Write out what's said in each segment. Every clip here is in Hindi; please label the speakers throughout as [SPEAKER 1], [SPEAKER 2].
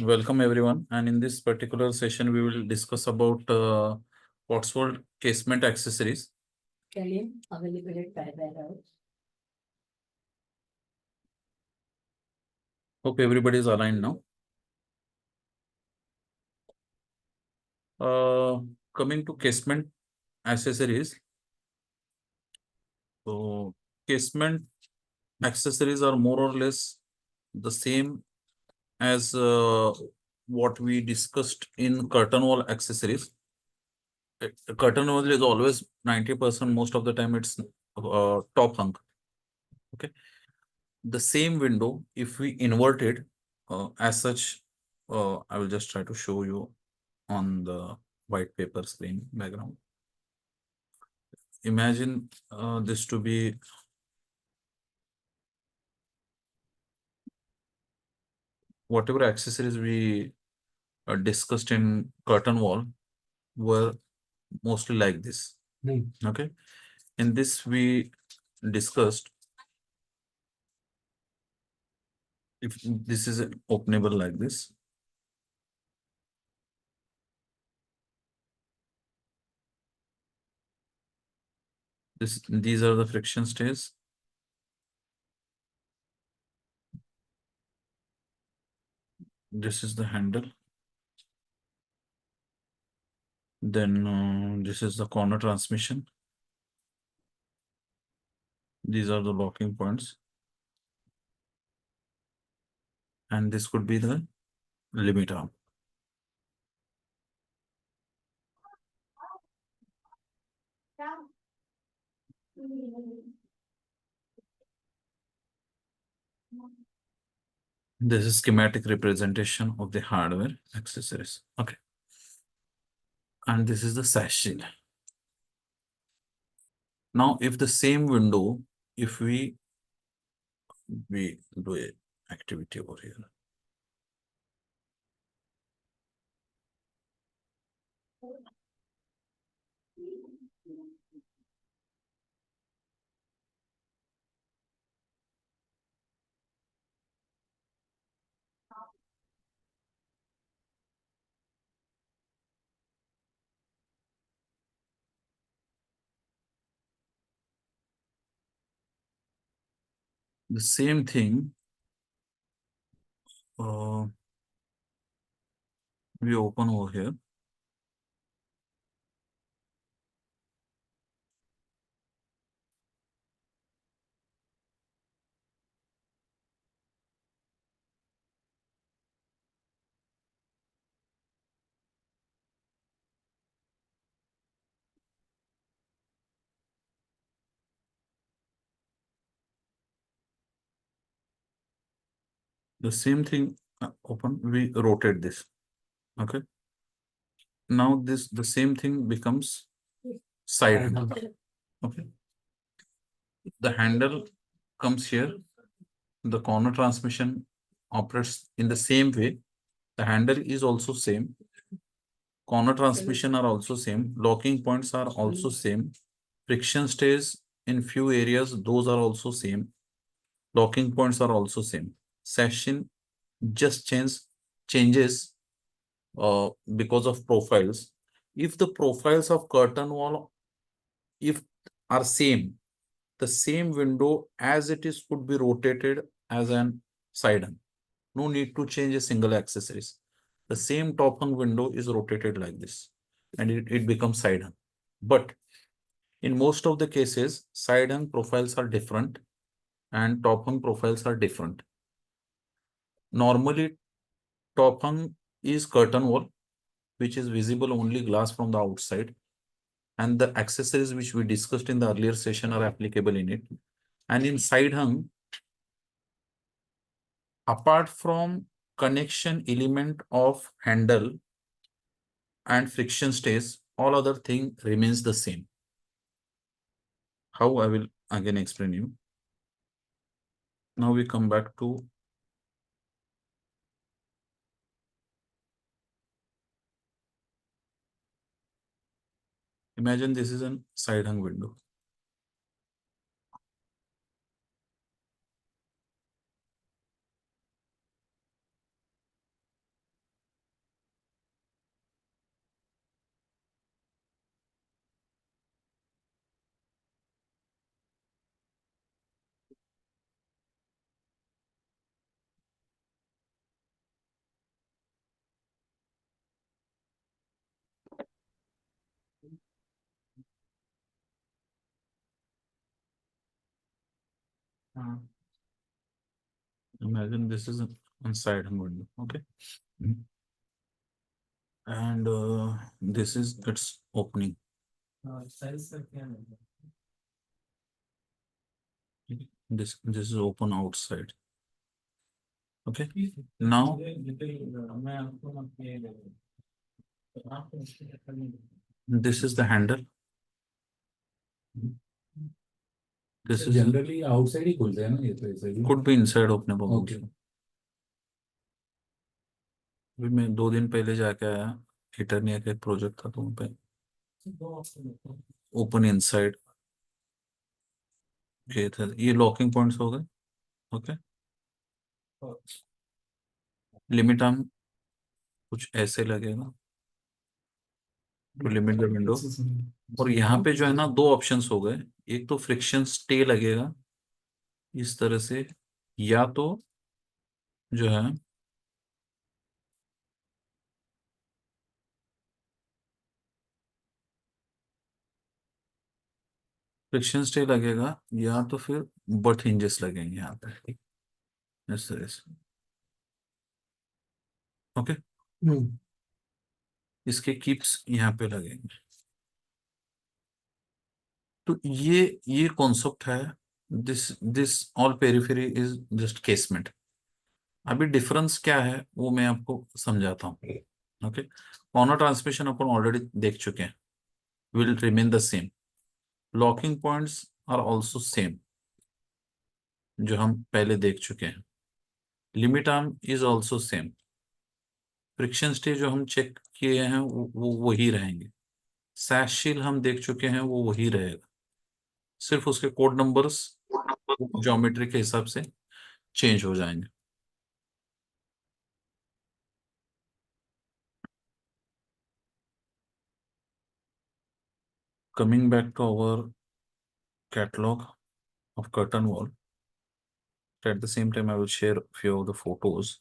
[SPEAKER 1] Welcome everyone, and in this particular session we will discuss about what's called casement accessories. Hope everybody is aligned now. Coming to casement accessories. So casement accessories are more or less the same as what we discussed in curtain wall accessories. Curtain wall is always 90%, most of the time it's top hung. Okay. The same window, if we invert it as such, I will just try to show you on the white paper screen background. Imagine this to be whatever accessories we discussed in curtain wall were mostly like this. Okay. In this we discussed if this is openable like this. These are the friction stays. This is the handle. Then this is the corner transmission. These are the locking points. And this could be the limit arm. This is schematic representation of the hardware accessories. Okay. And this is the sash shield. Now, if the same window, if we do a activity over here. The same thing, we open over here. The same thing open, we rotate this. Okay. Now the same thing becomes side handle. Okay. The handle comes here. The corner transmission operates in the same way. The handle is also same. Corner transmission are also same. Locking points are also same. Friction stays in few areas, those are also same. Locking points are also same. Section just changes because of profiles. If the profiles of curtain wall if are same, the same window as it is could be rotated as an side hung. No need to change a single accessories. The same top hung window is rotated like this and it becomes side hung. But in most of the cases, side hung profiles are different and top hung profiles are different. Normally, top hung is curtain wall, which is visible only glass from the outside. And the accessories which we discussed in the earlier session are applicable in it. And in side hung, apart from connection element of handle and friction stays, all other thing remains the same. How I will again explain you. Now we come back to imagine this is a side hung window. Imagine this is one side window, okay? And this is its opening. This is open outside. Okay. Now this is the handle. This is
[SPEAKER 2] generally outside ही खुलते हैं ना ये तो ऐसे ही
[SPEAKER 1] could be inside openable
[SPEAKER 2] Okay.
[SPEAKER 1] also. अभी मैं 2 दिन पहले जाके आया, हिटरनिया का एक प्रोजेक्ट था तो वहाँ पे ओपन इनसाइड ये था। ये लॉकिंग पॉइंट्स हो गए। ओके, लिमिट आर्म कुछ ऐसे लगेगा टू लिमिट द विंडो। और यहाँ पे जो है ना 2 ऑप्शंस हो गए, एक तो फ्रिक्शन स्टे लगेगा इस तरह से, या तो जो है फ्रिक्शन स्टे लगेगा, या तो फिर बट हिंजेस लगेंगे यहाँ पे, ठीक, इस तरह से। ओके, इसके कीप्स यहाँ पे लगेंगे। तो ये कॉन्सेप्ट है। This this all periphery is just casement. अभी डिफरेंस क्या है वो मैं आपको समझाता हूँ। ओके, कॉर्नर ट्रांसमिशन अपन ऑलरेडी देख चुके हैं, will remain the same. Locking points are also same, जो हम पहले देख चुके हैं। Limit arm is also same. Friction stay जो हम चेक किए हैं वो वही रहेंगे। सैश शील हम देख चुके हैं, वो वही रहेगा, सिर्फ उसके कोड नंबर्स ज्योमेट्री के हिसाब से चेंज हो जाएंगे। Coming back to our catalog of curtain wall, at the same time I will share a few of the photos.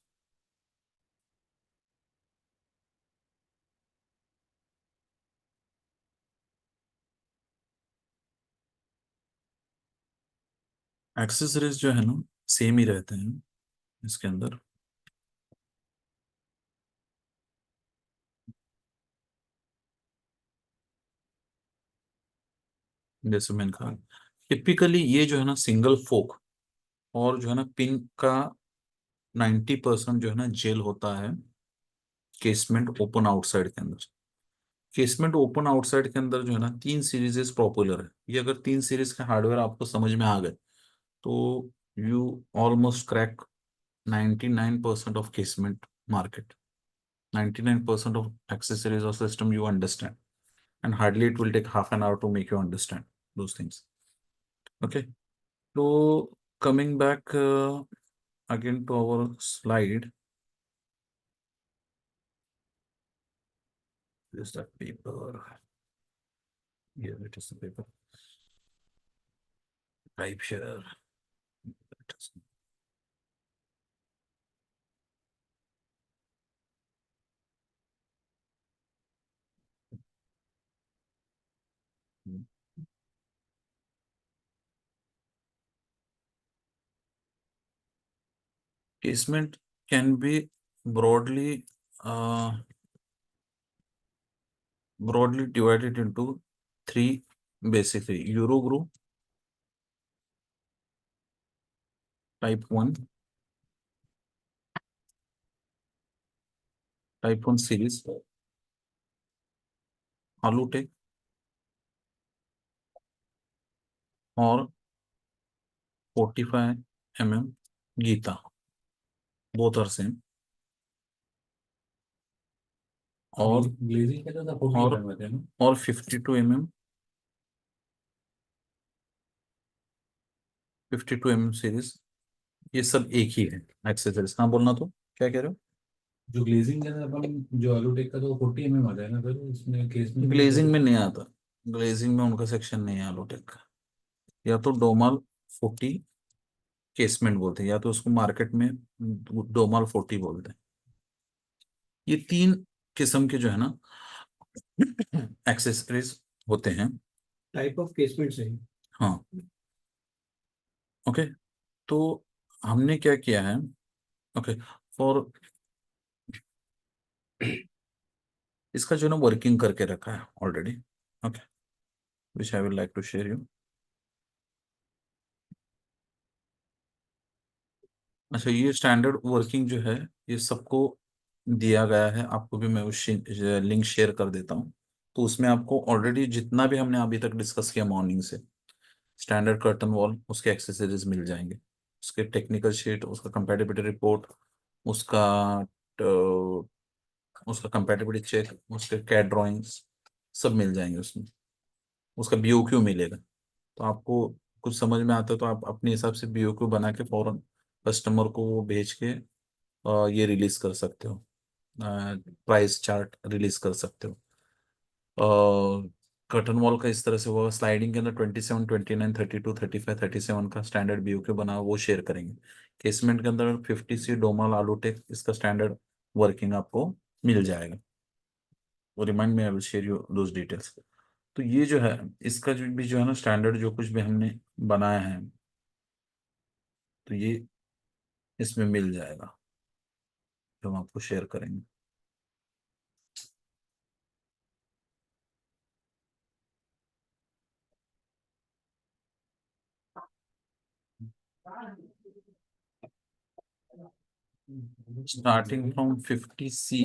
[SPEAKER 1] Accessories जो है ना सेम ही रहते हैं इसके अंदर। जैसे मैंने कहा, टिपिकली ये जो है ना सिंगल फोक और जो है ना पिन का 90% जो है ना जेल होता है केसमेंट ओपन आउटसाइड के अंदर। केसमेंट ओपन आउटसाइड के अंदर जो है ना 3 सीरीज पॉपुलर है। ये अगर 3 सीरीज के हार्डवेयर आपको समझ में आ गए तो you almost crack 99% of casement market, 99% of accessories or system you understand, and hardly it will take half an hour to make you understand those things. Okay, so coming back again to our slide, is that paper? Here it is, the paper. Type share. It is. Casement can be broadly broadly divided into 3 basically: Eurogroup, type 1, type 1 series, Alutek, और 45 mm गीता, बोथ आर सेम। और
[SPEAKER 2] ग्लेजिंग का तो 40
[SPEAKER 1] और
[SPEAKER 2] mm होते हैं ना?
[SPEAKER 1] और 52 mm, 52 mm सीरीज, ये सब एक ही है एक्सेसरीज। हाँ, बोलना तो क्या कह रहे हो?
[SPEAKER 2] जो ग्लेजिंग का अपन जो आलूटेक का तो 40 mm आता है ना सर, इसमें केस में
[SPEAKER 1] ग्लेजिंग में नहीं आता, ग्लेजिंग में उनका सेक्शन नहीं है आलोटेक का। या तो डोमाल 40 केसमेंट बोलते हैं, या तो उसको मार्केट में डोमाल 40 बोलते हैं। ये 3 किस्म के जो है ना एक्सेसरीज होते हैं।
[SPEAKER 2] टाइप ऑफ केसमेंट से।
[SPEAKER 1] हाँ, ओके। तो हमने क्या किया है, ओके, फॉर इसका जो ना वर्किंग करके रखा है already, okay, which I will like to share you. अच्छा, ये स्टैंडर्ड वर्किंग जो है ये सबको दिया गया है, आपको भी मैं उस लिंक शेयर कर देता हूँ। तो उसमें आपको ऑलरेडी जितना भी हमने अभी तक डिस्कस किया मॉर्निंग से, स्टैंडर्ड कर्टन वॉल, उसके एक्सेसरीज मिल जाएंगे, उसके टेक्निकल शीट, उसका कंपैटिबिलिटी रिपोर्ट, उसका उसका कंपैटिबिलिटी चेक, उसके कैड ड्राइंग्स सब मिल जाएंगे उसमें, उसका बीओक्यू मिलेगा। तो आपको कुछ समझ में आता है तो आप अपने हिसाब से बीओक्यू बना के फौरन कस्टमर को वो भेज के ये रिलीज कर सकते हो, प्राइस चार्ट रिलीज कर सकते हो। कर्टन वॉल का इस तरह से होगा, स्लाइडिंग के अंदर 27, 29, 32, 35, 37 का स्टैंडर्ड बीओक्यू बना हुआ, वो शेयर करेंगे। केसमेंट के अंदर 50C डोमाल आलूटेक, इसका स्टैंडर्ड वर्किंग आपको मिल जाएगा। वो रिमाइंड में, I will share you those details. तो ये जो है, इसका जो भी जो है ना स्टैंडर्ड जो कुछ भी हमने बनाया है, तो ये इसमें मिल जाएगा, जो हम आपको शेयर करेंगे। स्टार्टिंग फ्रॉम 50C,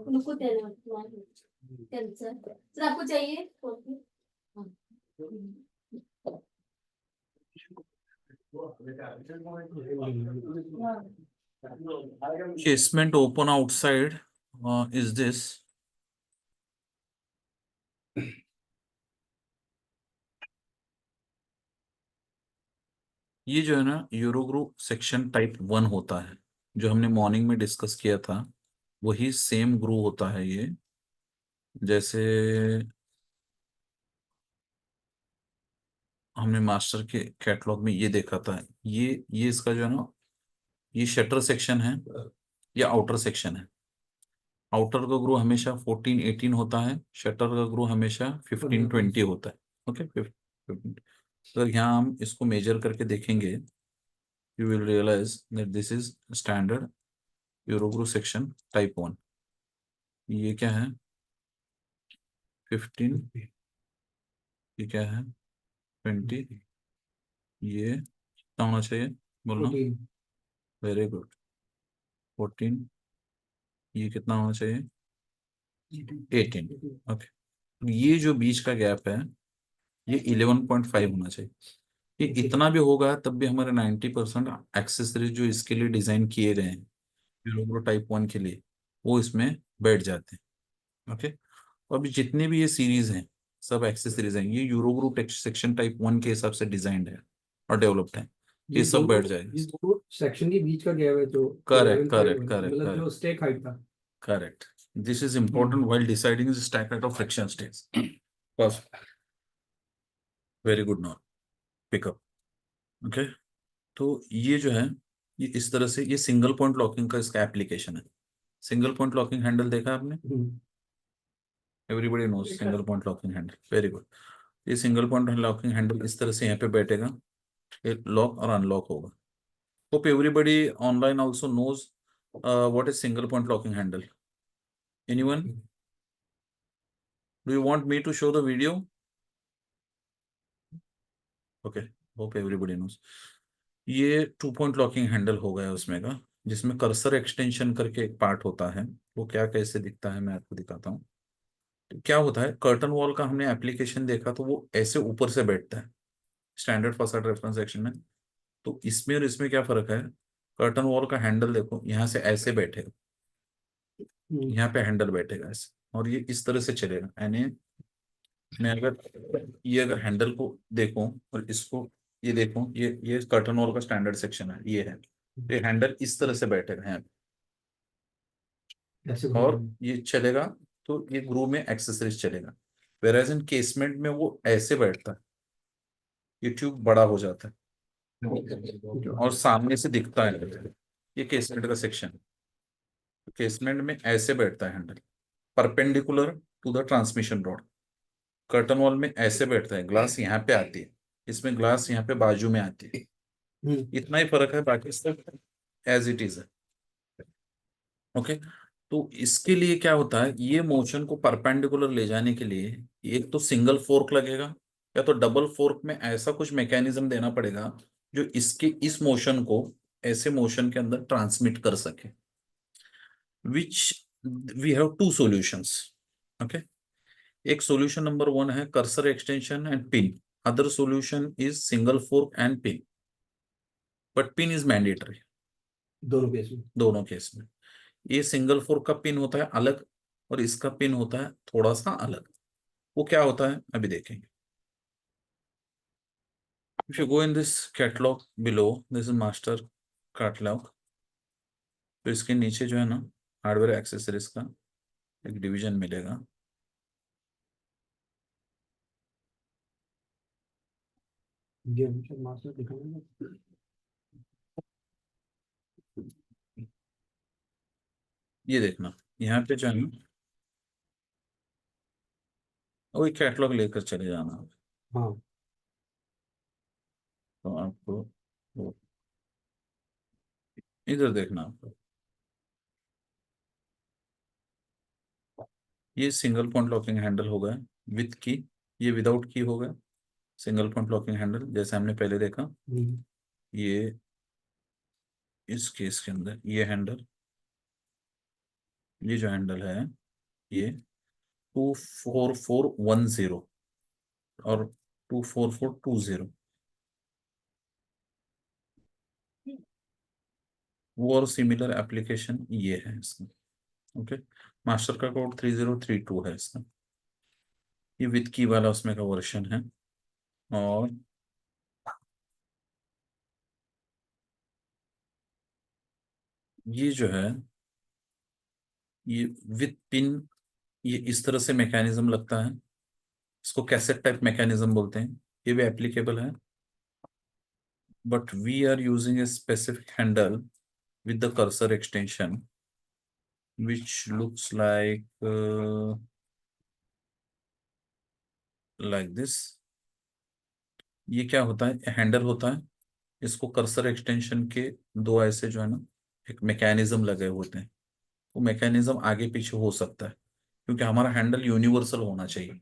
[SPEAKER 3] उनको देना सर, सर आपको चाहिए
[SPEAKER 1] casement open outside is this. ये जो है ना यूरोग्रू सेक्शन टाइप 1 होता है, जो हमने मॉर्निंग में डिस्कस किया था, वही सेम ग्रू होता है ये। जैसे हमने मास्टर के कैटलॉग में ये देखा था, ये इसका जो है ना, ये शटर सेक्शन है या आउटर सेक्शन है। आउटर का ग्रू हमेशा 14, 18 होता है, शटर का ग्रू हमेशा 15, 20 होता है। ओके, 15। तो यहाँ हम इसको मेजर करके देखेंगे, you will realize that this is standard Eurogroove section type 1। ये क्या है, 15, ये क्या है, 20, ये कितना होना चाहिए बोलना, वेरी गुड, 14, ये कितना होना चाहिए, 18। ओके, ये जो बीच का गैप है ये 11.5 होना चाहिए। ये इतना भी होगा तब भी हमारे 90% एक्सेसरीज जो इसके लिए डिजाइन किए गए हैं यूरोग्रो टाइप 1 के लिए, वो इसमें बैठ जाते हैं। ओके, और अभी जितने भी ये सीरीज हैं, सब एक्सेसरीज हैं, ये यूरोग्रो टेक्स्ट सेक्शन टाइप 1 के हिसाब से डिजाइंड है और डेवलप्ड है, ये सब बैठ जाएगा।
[SPEAKER 4] ये दो सेक्शन के बीच का गैप है जो
[SPEAKER 1] करेक्ट
[SPEAKER 4] 11.5
[SPEAKER 1] करेक्ट
[SPEAKER 4] है, मतलब
[SPEAKER 1] करेक्ट
[SPEAKER 4] जो स्टेक हाइट था।
[SPEAKER 1] Correct. This is important while deciding the stack height of friction states. Perfect. Very good now. Pick up. Okay. तो ये जो है, ये इस तरह से, ये सिंगल पॉइंट लॉकिंग का इसका एप्लीकेशन है। सिंगल पॉइंट लॉकिंग हैंडल देखा आपने, everybody knows single point locking handle, very good. ये सिंगल पॉइंट लॉकिंग हैंडल इस तरह से यहाँ पे बैठेगा, ये लॉक और अनलॉक होगा। Hope everybody online also knows what is single point locking handle. Anyone, do you want me to show the video? Okay, hope everybody knows. ये 2 पॉइंट लॉकिंग हैंडल हो गया उसमें का, जिसमें कर्सर एक्सटेंशन करके एक पार्ट होता है, वो क्या कैसे दिखता है मैं आपको दिखाता हूँ। तो क्या होता है, कर्टन वॉल का हमने एप्लीकेशन देखा तो वो ऐसे ऊपर से बैठता है स्टैंडर्ड फसाड रेफरेंस सेक्शन में। तो इसमें और इसमें क्या फर्क है, कर्टन वॉल का हैंडल देखो यहाँ से ऐसे बैठेगा, यहाँ पे हैंडल बैठेगा ऐसे, और ये इस तरह से चलेगा। यानी मैं अगर ये अगर हैंडल को देखूं और इसको ये देखूं, ये कर्टन वॉल का स्टैंडर्ड सेक्शन है, ये है, ये हैंडल इस तरह से बैठेगा यहाँ
[SPEAKER 4] ऐसे
[SPEAKER 1] पे, और ये चलेगा तो ये ग्रू में एक्सेसरीज चलेगा। वेराइज इन केसमेंट में वो ऐसे बैठता है, ये ट्यूब बड़ा हो जाता है और सामने से दिखता है। ये केसमेंट का सेक्शन है, केसमेंट में ऐसे बैठता है handle, perpendicular to the transmission rod. Curtain wall में ऐसे बैठता है, ग्लास यहाँ पे आती है, इसमें ग्लास यहाँ पे बाजू में आती है, इतना ही फर्क है, बाकी सब एज इट इज है। ओके, तो इसके लिए क्या होता है, ये मोशन को परपेंडिकुलर ले जाने के लिए एक तो सिंगल फोर्क लगेगा, या तो डबल फोर्क में ऐसा कुछ मैकेनिज्म देना पड़ेगा जो इसके इस मोशन को ऐसे मोशन के अंदर ट्रांसमिट कर सके, which we have two solutions. Okay, एक सॉल्यूशन नंबर 1 है cursor extension and pin, other solution is single fork and pin, but pin is mandatory
[SPEAKER 4] दोनों केस में।
[SPEAKER 1] दोनों केस में। ये सिंगल फोर्क का पिन होता है अलग, और इसका पिन होता है थोड़ा सा अलग। वो क्या होता है अभी देखेंगे। If you go in this catalog below, this is master catalog, तो इसके नीचे जो है ना हार्डवेयर एक्सेसरीज का एक डिवीजन मिलेगा।
[SPEAKER 4] ये मुझे मास्टर दिखाना।
[SPEAKER 1] ये देखना यहाँ पे जो है ना, वही कैटलॉग लेकर चले जाना।
[SPEAKER 4] हाँ,
[SPEAKER 1] तो आपको वो इधर देखना आपको, ये सिंगल पॉइंट लॉकिंग हैंडल हो गया विथ की, ये विदाउट की हो गया सिंगल पॉइंट लॉकिंग हैंडल जैसे हमने पहले देखा। ये इस केस के अंदर ये हैंडल, ये जो हैंडल है ये 24410 और 24420, वो और सिमिलर एप्लीकेशन ये है इसका। ओके, मास्टर का कोड 3032 है इसका, ये विद की वाला उसमें का वर्जन है। और ये जो है ये विद पिन, ये इस तरह से मैकेनिज्म लगता है, इसको कैसेट टाइप मैकेनिज्म बोलते हैं, ये भी एप्लीकेबल है। But we are using a specific handle with the cursor extension which looks like this। ये क्या होता है, हैंडल होता है, इसको कर्सर एक्सटेंशन के दो ऐसे जो है ना एक मैकेनिज्म लगे होते हैं, वो मैकेनिज्म आगे पीछे हो सकता है, क्योंकि हमारा हैंडल यूनिवर्सल होना चाहिए।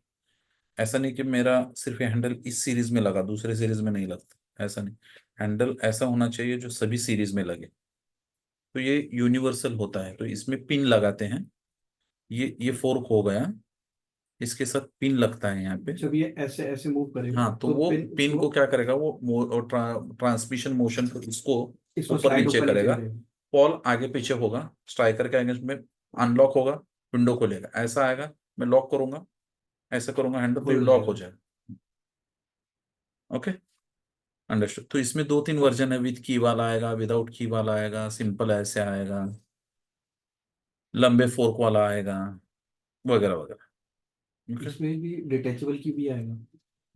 [SPEAKER 1] ऐसा नहीं कि मेरा सिर्फ ये हैंडल इस सीरीज में लगा दूसरे सीरीज में नहीं लगता, ऐसा नहीं। हैंडल ऐसा होना चाहिए जो सभी सीरीज में लगे, तो ये यूनिवर्सल होता है। तो इसमें पिन लगाते हैं, ये फोर्क हो गया, इसके साथ पिन लगता है यहाँ पे।
[SPEAKER 4] जब ये ऐसे ऐसे मूव करेगा
[SPEAKER 1] हाँ, तो वो पिन को क्या करेगा, वो ट्रांसमिशन मोशन को इसको
[SPEAKER 4] इसको
[SPEAKER 1] ऊपर
[SPEAKER 4] स्लाइड
[SPEAKER 1] नीचे
[SPEAKER 4] ऊपर नीचे
[SPEAKER 1] करेगा।
[SPEAKER 4] करेगा।
[SPEAKER 1] बॉल आगे पीछे होगा, स्ट्राइकर के अगेंस्ट में अनलॉक होगा, विंडो खोलेगा, ऐसा आएगा, मैं लॉक करूंगा, ऐसा करूंगा हैंडल तो ये
[SPEAKER 4] खुल
[SPEAKER 1] लॉक हो
[SPEAKER 4] जाएगा।
[SPEAKER 1] जाएगा। Okay, understood. तो इसमें 2-3 वर्जन है, विद की वाला आएगा, विदाउट की वाला आएगा, सिंपल ऐसे आएगा, लंबे फोर्क वाला आएगा, वगैरह वगैरह। Okay?
[SPEAKER 4] इसमें भी डिटेचेबल की भी आएगा।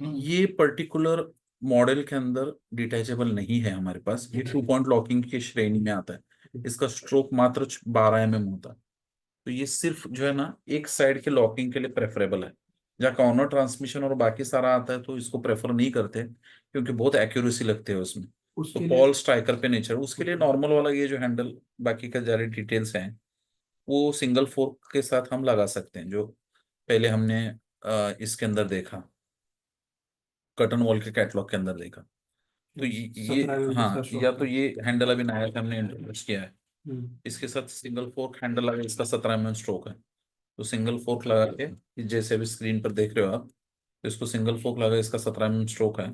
[SPEAKER 1] ये पर्टिकुलर मॉडल के अंदर डिटैचेबल नहीं है हमारे पास, ये 2 पॉइंट लॉकिंग की श्रेणी में आता है। इसका स्ट्रोक मात्र 12 mm होता है, तो ये सिर्फ जो है ना एक साइड के लॉकिंग के लिए प्रेफरेबल है। जहाँ कॉर्नर ट्रांसमिशन और बाकी सारा आता है तो इसको प्रेफर नहीं करते, क्योंकि बहुत एक्यूरेसी लगती है उसमें। तो
[SPEAKER 4] उसके लिए
[SPEAKER 1] पॉल स्ट्राइकर पे नहीं चढ़, उसके लिए नॉर्मल वाला ये जो हैंडल, बाकी का सारे डिटेल्स हैं वो सिंगल फोर्क के साथ हम लगा सकते हैं, जो पहले हमने इसके अंदर देखा, कर्टन वॉल के कैटलॉग के अंदर देखा। तो ये
[SPEAKER 4] 17 mm
[SPEAKER 1] हाँ,
[SPEAKER 4] इसका
[SPEAKER 1] या
[SPEAKER 4] स्ट्रोक
[SPEAKER 1] तो
[SPEAKER 4] है।
[SPEAKER 1] ये हैंडल अभी नया से हमने इंट्रोड्यूस किया है,
[SPEAKER 4] हम्म।
[SPEAKER 1] इसके साथ सिंगल फोर्क हैंडल लगा, इसका 17 mm स्ट्रोक है। तो सिंगल फोर्क लगा के जैसे अभी स्क्रीन पर देख रहे हो आप, तो इसको सिंगल फोर्क लगा, इसका 17 mm स्ट्रोक है,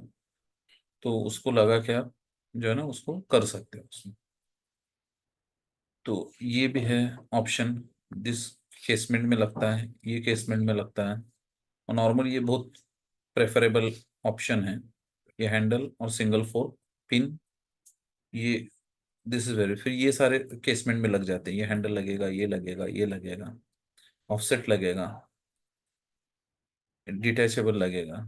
[SPEAKER 1] तो उसको लगा के आप जो है ना उसको कर सकते हो उसमें। तो ये भी है ऑप्शन, जिस केसमेंट में लगता है, ये केसमेंट में लगता है, और नॉर्मल ये बहुत प्रेफरेबल ऑप्शन है, ये हैंडल और सिंगल फोर्क पिन, ये दिस इज वेरी, फिर ये सारे केसमेंट में लग जाते हैं, ये हैंडल लगेगा, ये लगेगा, ये लगेगा, ऑफसेट लगेगा, डिटैचेबल लगेगा,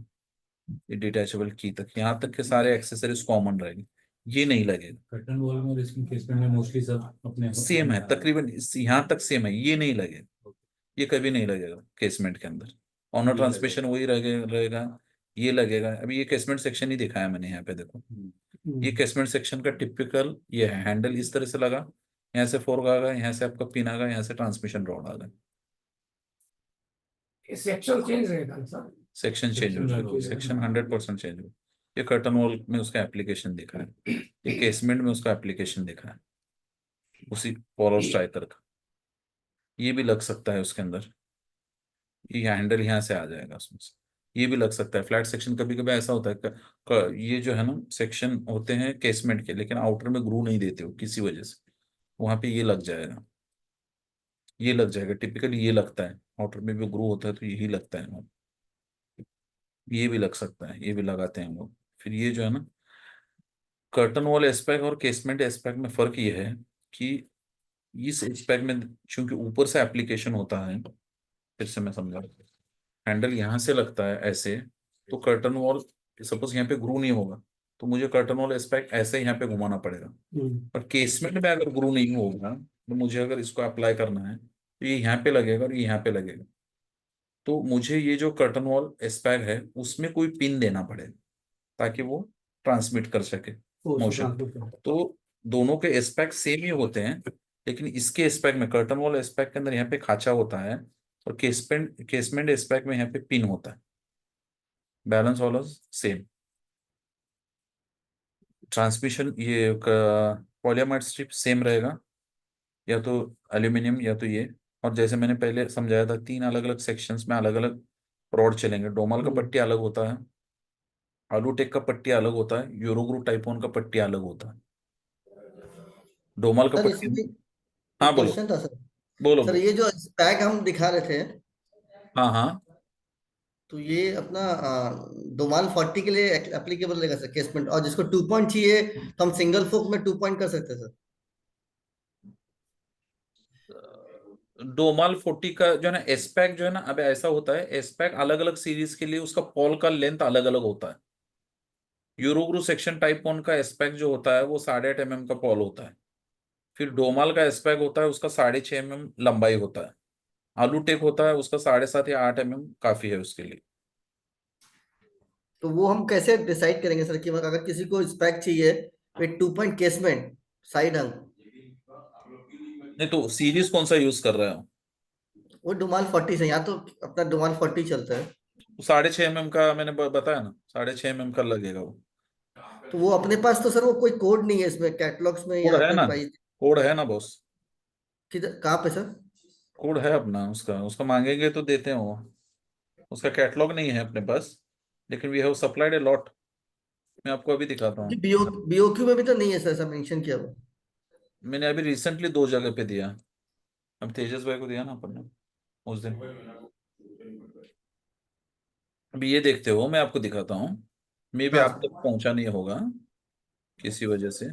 [SPEAKER 1] ये डिटैचेबल की तक, यहाँ तक के सारे एक्सेसरीज कॉमन रहेंगे, ये नहीं लगेगा।
[SPEAKER 2] कर्टन वॉल में और इसमें केसमेंट में मोस्टली सब अपने
[SPEAKER 1] सेम है तकरीबन, यहाँ तक सेम है, ये नहीं लगेगा, ये कभी नहीं लगेगा केसमेंट के अंदर। ऑनर ट्रांसमिशन वही रहेगा, ये लगेगा। अभी ये केसमेंट सेक्शन ही दिखाया मैंने यहाँ पे, देखो ये केसमेंट सेक्शन का टिपिकल ये है, हैंडल इस तरह से लगा, यहाँ से फोर्क आ गया, यहाँ से आपका पिन आ गया, यहाँ से ट्रांसमिशन रॉड आ गया,
[SPEAKER 5] सेक्शन चेंज रहेगा सर।
[SPEAKER 1] सेक्शन चेंज हो जाएगा, सेक्शन 100% चेंज हो। ये कर्टन वॉल में उसका एप्लीकेशन दिखा है, ये केसमेंट में उसका एप्लीकेशन दिखा है, उसी पोलर स्ट्राइकर का। ये भी लग सकता है उसके अंदर, ये हैंडल यहाँ से आ जाएगा उसमें से, ये भी लग सकता है। फ्लैट सेक्शन कभी कभी ऐसा होता है ये जो है ना सेक्शन होते हैं केसमेंट के, लेकिन आउटर में ग्रू नहीं देते हो किसी वजह से, वहां पे ये लग जाएगा, ये लग जाएगा, टिपिकली ये लगता है आउटर में भी ग्रू होता है तो यही लगता है वहाँ पे। ये भी लग सकता है, ये भी लगाते हैं हम लोग। फिर ये जो है ना कर्टन वॉल एस्पेक्ट और केसमेंट एस्पेक्ट में फर्क ये है कि इस एस्पेक्ट में चूंकि ऊपर से एप्लीकेशन होता है, फिर से मैं समझा, हैंडल यहाँ से लगता है ऐसे, तो कर्टन वॉल सपोज यहाँ पे ग्रू नहीं होगा तो मुझे कर्टन वॉल एस्पेक्ट ऐसे यहाँ पे घुमाना पड़ेगा। और केसमेंट में अगर ग्रू नहीं होगा तो मुझे अगर इसको अप्लाई करना है तो ये यहाँ पे लगेगा और ये यहाँ पे लगेगा, तो मुझे ये जो कर्टन वॉल एस्पेक्ट है उसमें कोई पिन देना पड़ेगा ताकि वो ट्रांसमिट कर सके मोशन। तो दोनों के एस्पेक्ट सेम ही होते हैं, लेकिन इसके एस्पेक्ट में कर्टन वॉल एस्पेक्ट के अंदर यहाँ पे खांचा होता है और केसमेंट एस्पेक्ट में यहाँ पे पिन होता है। बैलेंस वाला सेम। ट्रांसमिशन ये पॉलीअमाइड स्ट्रिप सेम रहेगा, या तो एल्यूमिनियम या तो ये। और जैसे मैंने पहले समझाया था 3 अलग अलग सेक्शंस में अलग अलग रॉड चलेंगे। डोमाल का पट्टी अलग होता है, आलूटेक का पट्टी अलग होता है, यूरोग्रू टाइपोन का पट्टी अलग होता है। डोमाल का
[SPEAKER 6] सर
[SPEAKER 1] पट्टी,
[SPEAKER 6] इसमें
[SPEAKER 1] हाँ
[SPEAKER 6] एक
[SPEAKER 1] बोलो
[SPEAKER 6] क्वेश्चन था सर।
[SPEAKER 1] बोलो
[SPEAKER 6] सर
[SPEAKER 1] बोलो।
[SPEAKER 6] ये जो स्पैक हम दिखा रहे थे,
[SPEAKER 1] हाँ हाँ,
[SPEAKER 6] तो ये अपना दोमाल 40 के लिए एप्लीकेबल रहेगा सर केसमेंट, और जिसको 2 पॉइंट चाहिए तो हम सिंगल फोक में 2 पॉइंट कर सकते हैं सर।
[SPEAKER 1] डोमाल 40 का जो है ना एस्पेक जो है ना, अब ऐसा होता है एस्पेक अलग अलग सीरीज के लिए उसका पॉल का लेंथ अलग अलग होता है। यूरोग्रू सेक्शन टाइप वन का एस्पेक जो होता है वो 8.5 mm का पॉल होता है। फिर डोमाल का एस्पेक होता है उसका 6.5 mm लंबाई होता है। आलूटेक होता है उसका 7.5 या 8 mm काफी है उसके लिए।
[SPEAKER 6] तो वो हम कैसे डिसाइड करेंगे सर कि अगर किसी को स्पैक चाहिए विद 2 पॉइंट केसमेंट साइड हंग,
[SPEAKER 1] नहीं तो सीरीज कौन सा यूज कर रहे हो?
[SPEAKER 6] वो डोमाल 40 से, यहाँ तो अपना डोमाल 40 चलता है।
[SPEAKER 1] 6.5 mm का मैंने बताया ना, 6.5 mm का लगेगा वो।
[SPEAKER 6] तो वो अपने पास तो सर वो कोई कोड नहीं है इसमें कैटलॉग्स में
[SPEAKER 1] कोड
[SPEAKER 6] या
[SPEAKER 1] है
[SPEAKER 6] कोई
[SPEAKER 1] ना,
[SPEAKER 6] प्राइस?
[SPEAKER 1] कोड है ना बॉस,
[SPEAKER 6] किधर, कहाँ पे सर?
[SPEAKER 1] कोड है अपना, उसका उसका मांगेंगे तो देते हैं वो। उसका कैटलॉग नहीं है अपने पास, लेकिन we have supplied a lot. मैं आपको अभी दिखाता हूँ।
[SPEAKER 6] बीओक्यू में भी तो नहीं है सर, ऐसा मेंशन किया हुआ।
[SPEAKER 1] मैंने अभी रिसेंटली 2 जगह पे दिया, अब तेजस भाई को दिया ना अपन ने उस दिन। अभी ये देखते हो, मैं आपको दिखाता हूँ, मे भी
[SPEAKER 6] हाँ
[SPEAKER 1] आप तक पहुंचा नहीं होगा किसी वजह से।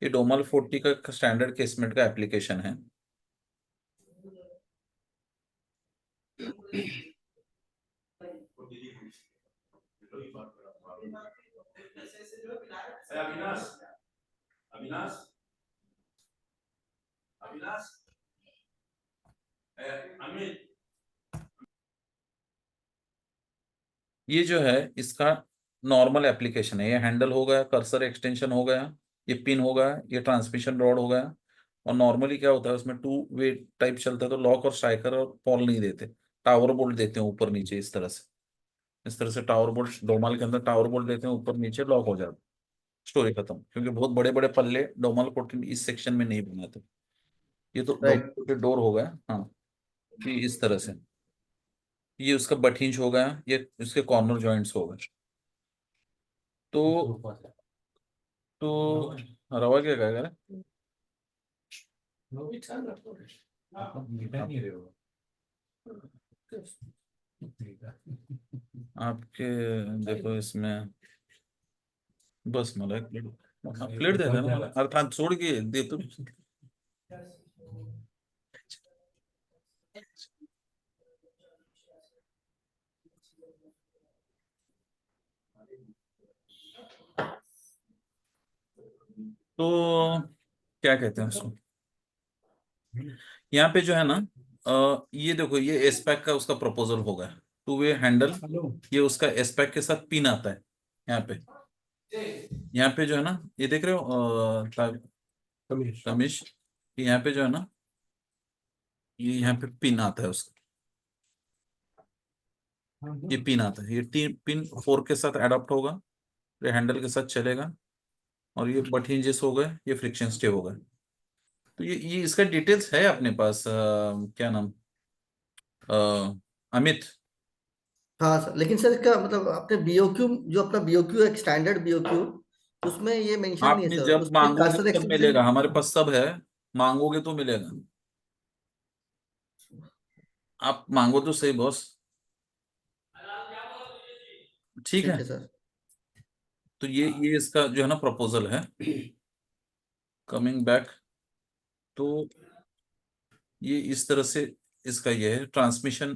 [SPEAKER 1] ये डोमल 40 का स्टैंडर्ड केसमेंट का एप्लीकेशन है।
[SPEAKER 2] अविनाश, अविनाश, अविनाश, अमित,
[SPEAKER 1] ये जो है इसका नॉर्मल एप्लीकेशन है। ये हैंडल हो गया, कर्सर एक्सटेंशन हो गया, ये पिन हो गया, ये ट्रांसमिशन रॉड हो गया। और नॉर्मली क्या होता है उसमें 2 वे टाइप चलता है, तो लॉक और स्ट्राइकर और पॉल नहीं देते, टावर बोल्ट देते हैं ऊपर नीचे इस तरह से। इस तरह से टावर बोल्ट डोमाल के अंदर टावर बोल्ट देते हैं, ऊपर नीचे लॉक हो जाता है, स्टोरी खत्म। क्योंकि बहुत बड़े बड़े पल्ले डोमाल कोटिन इस सेक्शन में नहीं बनाते। ये तो
[SPEAKER 6] राइट।
[SPEAKER 1] डोर हो गया। हाँ, ये इस तरह से, ये उसका बट हिंज हो गया, ये इसके कॉर्नर जॉइंट्स हो गए। तो रवा क्या कहेगा रे?
[SPEAKER 2] मिटा नहीं रहे हो।
[SPEAKER 1] आपके देखो इसमें बस मला एक प्लेट दे देना मला, अर्थात छोड़ के दे तो। तो क्या कहते हैं उसको, यहाँ पे जो है ना ये देखो, ये एस्पेक का उसका प्रपोजल होगा 2 वे हैंडल। ये उसका एस्पेक के साथ पिन आता है यहाँ पे, यहाँ पे जो है ना, ये देख रहे हो
[SPEAKER 4] कमीज
[SPEAKER 1] कमिश, यहाँ पे जो है ना, ये यहाँ पे पिन आता है उसका, ये पिन आता है, ये पिन 4 के साथ अडॉप्ट होगा, ये हैंडल के साथ चलेगा, और ये बट हिंजेस हो गए, ये फ्रिक्शन स्टे हो गए। तो ये इसका डिटेल्स है अपने पास, क्या नाम, अमित।
[SPEAKER 6] हाँ सर, लेकिन सर इसका मतलब आपने बीओक्यू, जो अपना बीओक्यू एक स्टैंडर्ड बीओक्यू, उसमें ये मेंशन नहीं है
[SPEAKER 1] आपने
[SPEAKER 6] सर,
[SPEAKER 1] जब
[SPEAKER 6] उसमें
[SPEAKER 1] मांगोगे
[SPEAKER 6] कर्सर
[SPEAKER 1] तब
[SPEAKER 6] एक्सटेंशन।
[SPEAKER 1] मिलेगा, हमारे पास सब है, मांगोगे तो मिलेगा। आप मांगो तो सही बॉस। ठीक
[SPEAKER 6] ठीक
[SPEAKER 1] है,
[SPEAKER 6] है सर।
[SPEAKER 1] तो ये इसका जो है ना प्रपोजल है। कमिंग बैक, तो ये इस तरह से इसका ये है, ट्रांसमिशन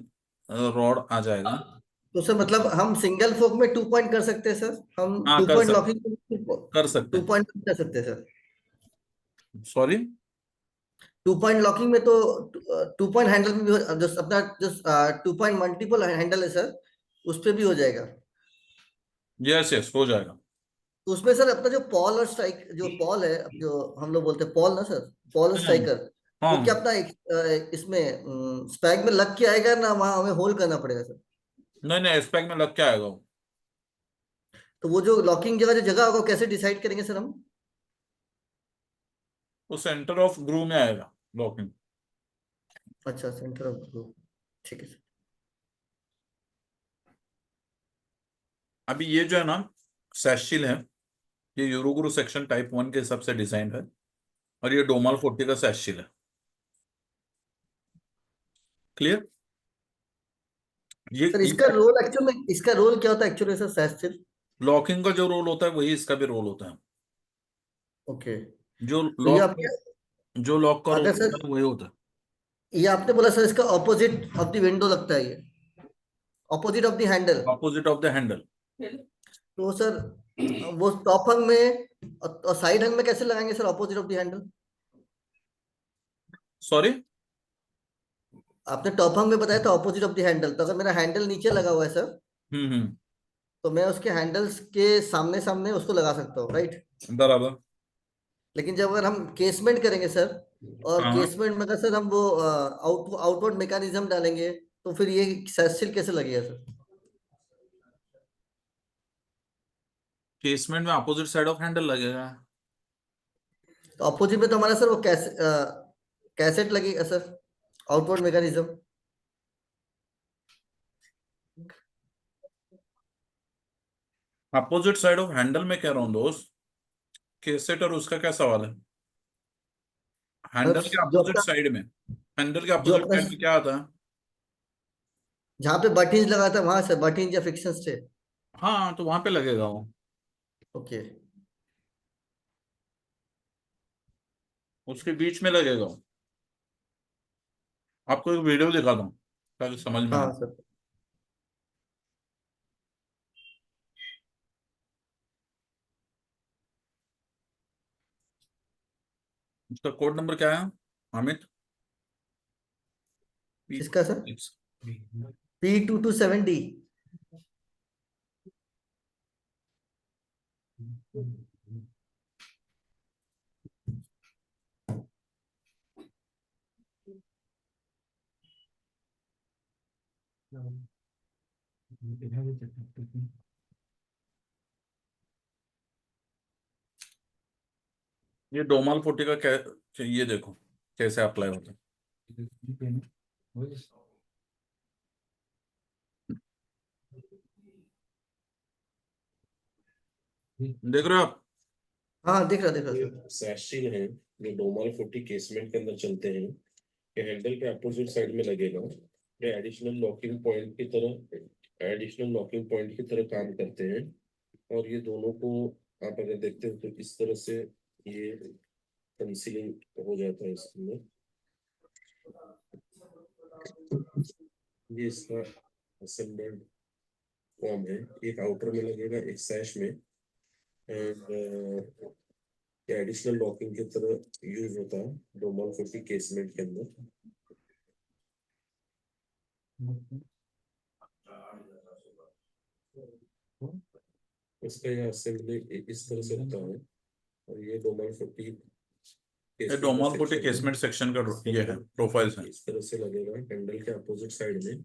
[SPEAKER 1] रॉड आ जाएगा।
[SPEAKER 6] तो सर मतलब हम सिंगल फोक में 2 पॉइंट कर सकते हैं सर, हम
[SPEAKER 1] हाँ,
[SPEAKER 6] टू
[SPEAKER 1] कर
[SPEAKER 6] पॉइंट
[SPEAKER 1] सकते,
[SPEAKER 6] लॉकिंग
[SPEAKER 1] कर सकते
[SPEAKER 6] टू
[SPEAKER 1] हैं।
[SPEAKER 6] पॉइंट कर सकते हैं सर।
[SPEAKER 1] सॉरी।
[SPEAKER 6] 2 पॉइंट लॉकिंग में तो 2 पॉइंट हैंडल में भी जो अपना जो 2 पॉइंट मल्टीपल हैंडल है सर, उस पे भी हो जाएगा।
[SPEAKER 1] यस यस, हो जाएगा।
[SPEAKER 6] तो उसमें सर अपना जो पॉल और स्ट्राइक, जो पॉल है, जो हम लोग बोलते हैं पॉल ना सर, पॉल और
[SPEAKER 1] हम्म,
[SPEAKER 6] स्ट्राइकर, वो क्या
[SPEAKER 1] हाँ,
[SPEAKER 6] अपना इसमें स्पैग में लग के आएगा ना, वहां हमें होल्ड करना पड़ेगा सर?
[SPEAKER 1] नहीं नहीं, स्पेक में लग के आएगा वो।
[SPEAKER 6] तो वो जो लॉकिंग जगह, जो जगह होगा, वो कैसे डिसाइड करेंगे सर हम?
[SPEAKER 1] वो सेंटर ऑफ ग्रूव में आएगा लॉकिंग।
[SPEAKER 6] अच्छा, सेंटर ऑफ ग्रुप, ठीक है सर।
[SPEAKER 1] अभी ये जो है ना सैशिल है, ये यूरोग्रू सेक्शन टाइप 1 के हिसाब से डिजाइन है, और ये डोमाल 40 का सैशिल है। क्लियर?
[SPEAKER 6] सर
[SPEAKER 1] ये
[SPEAKER 6] इसका रोल एक्चुअल में, इसका रोल क्या होता है एक्चुअली सर, सैस्टिल?
[SPEAKER 1] लॉकिंग का जो रोल होता है वही इसका भी रोल होता है।
[SPEAKER 6] ओके।
[SPEAKER 1] जो
[SPEAKER 6] तो ये
[SPEAKER 1] लॉक
[SPEAKER 6] आपने,
[SPEAKER 1] जो लॉक का रोल
[SPEAKER 6] अगर
[SPEAKER 1] होता
[SPEAKER 6] सर,
[SPEAKER 1] है वही होता है।
[SPEAKER 6] ये आपने बोला सर इसका ऑपोजिट ऑफ द विंडो लगता है, ये opposite of the handle.
[SPEAKER 1] Opposite of the handle.
[SPEAKER 6] तो सर वो टॉप हंग में और साइड हंग में कैसे लगाएंगे sir, opposite of the handle?
[SPEAKER 1] Sorry.
[SPEAKER 6] आपने टॉप हंग में बताया था ऑपोजिट ऑफ द हैंडल, तो अगर मेरा हैंडल नीचे लगा हुआ है सर,
[SPEAKER 1] हम्म,
[SPEAKER 6] तो मैं उसके हैंडल्स के सामने सामने उसको लगा सकता हूँ, राइट?
[SPEAKER 1] बराबर।
[SPEAKER 6] लेकिन जब अगर हम केसमेंट करेंगे सर, और
[SPEAKER 1] हाँ,
[SPEAKER 6] केसमेंट में अगर सर हम वो आउटवर्ड मैकेनिज्म डालेंगे, तो फिर ये सेस्टिल कैसे लगेगा सर?
[SPEAKER 1] केसमेंट में अपोजिट साइड ऑफ हैंडल लगेगा।
[SPEAKER 6] तो अपोजिट में तो हमारा सर वो कैसेट लगेगा sir, outward mechanism.
[SPEAKER 1] Opposite side of Henle में कह रहा हूँ दोस्त, केसेट और उसका क्या सवाल है? हैंडल के
[SPEAKER 6] जो
[SPEAKER 1] अपोजिट
[SPEAKER 6] अपना,
[SPEAKER 1] साइड में, हैंडल के
[SPEAKER 6] जो
[SPEAKER 1] अपोजिट
[SPEAKER 6] अपना
[SPEAKER 1] साइड में क्या आता है?
[SPEAKER 6] जहाँ पे बट हिंज लगा था वहां सर, बट हिंज या फ्रिक्शन स्टे।
[SPEAKER 1] हाँ, तो वहां पे लगेगा वो,
[SPEAKER 6] ओके।
[SPEAKER 1] उसके बीच में लगेगा वो। आपको एक वीडियो दिखाता हूँ ताकि समझ में आए।
[SPEAKER 6] हाँ सर।
[SPEAKER 1] उसका कोड नंबर क्या है अमित?
[SPEAKER 6] किसका सर?
[SPEAKER 1] P6।
[SPEAKER 6] P227D।
[SPEAKER 1] ये डोमाल 40 का ये देखो कैसे अप्लाई होता है। देख रहे हो आप?
[SPEAKER 6] हाँ दिख रहा
[SPEAKER 7] ये
[SPEAKER 6] सर।
[SPEAKER 7] सैशिल है जो नॉर्मल 40 केसमेंट के अंदर चलते हैं, ये हैंडल के अपोजिट साइड में लगेगा। ये एडिशनल लॉकिंग पॉइंट की तरह, एडिशनल लॉकिंग पॉइंट की तरह काम करते हैं। और ये दोनों को आप अगर देखते हो तो इस तरह से ये कंसीलिंग हो जाता है इसमें। ये इसका असेंबल्ड फॉर्म है, एक आउटर में लगेगा एक सैश में, एंड एडिशनल लॉकिंग की तरह यूज होता है नॉर्मल 40 केसमेंट के अंदर। इसका ये असेंबली इस तरह से होता है और ये डोमल 40
[SPEAKER 1] ये डोमल 40 केसमेंट सेक्शन का ये है, प्रोफाइल्स हैं।
[SPEAKER 7] इस तरह से लगेगा हैंडल के अपोजिट साइड में,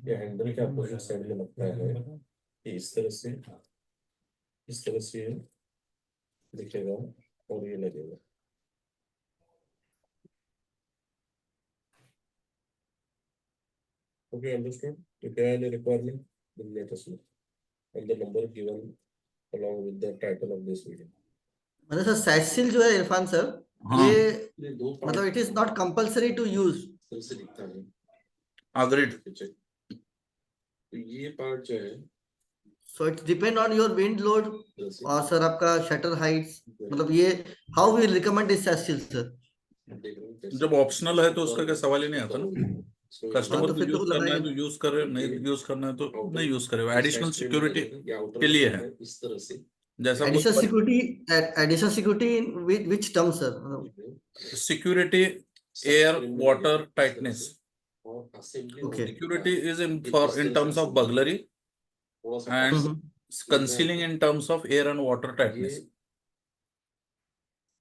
[SPEAKER 7] ये हैंडल के अपोजिट साइड में लगता है कि इस तरह से ये दिखेगा और ये लगेगा। Okay, understood. If you have any requirement, then let us know. And the number given along with the title of this video.
[SPEAKER 6] मतलब सर सैट सील जो है इरफान सर,
[SPEAKER 1] हाँ।
[SPEAKER 6] ये
[SPEAKER 7] दो
[SPEAKER 6] मतलब it is not compulsory to use.
[SPEAKER 7] तरह से दिखता है।
[SPEAKER 1] अग्रीड।
[SPEAKER 7] तो ये पार्ट जो है
[SPEAKER 6] so it's depend on your wind load
[SPEAKER 7] तरह से
[SPEAKER 6] और सर आपका शटर हाइट्स, मतलब ये how we recommend this set seal sir.
[SPEAKER 7] देख रहे हो कैसे?
[SPEAKER 1] जब ऑप्शनल है तो उसका क्या सवाल ही नहीं आता ना।
[SPEAKER 7] इसको
[SPEAKER 1] कस्टमर
[SPEAKER 6] तो
[SPEAKER 1] को
[SPEAKER 6] फिर तो
[SPEAKER 1] यूज करना है तो
[SPEAKER 6] लगाएंगे।
[SPEAKER 1] यूज करे, नहीं यूज करना है तो नहीं यूज करे। एडिशनल
[SPEAKER 7] साइड
[SPEAKER 1] सिक्योरिटी
[SPEAKER 7] में या आउटर
[SPEAKER 1] के लिए
[SPEAKER 7] में
[SPEAKER 1] है।
[SPEAKER 7] इस तरह से
[SPEAKER 1] जैसा
[SPEAKER 6] additional security in which term sir?
[SPEAKER 1] Security, air, water, tightness.
[SPEAKER 7] और assembly
[SPEAKER 6] Okay.
[SPEAKER 1] Security is in for in terms of burglary
[SPEAKER 7] थोड़ा सा
[SPEAKER 1] and
[SPEAKER 6] hmm.
[SPEAKER 1] Concealing in terms of air and water tightness.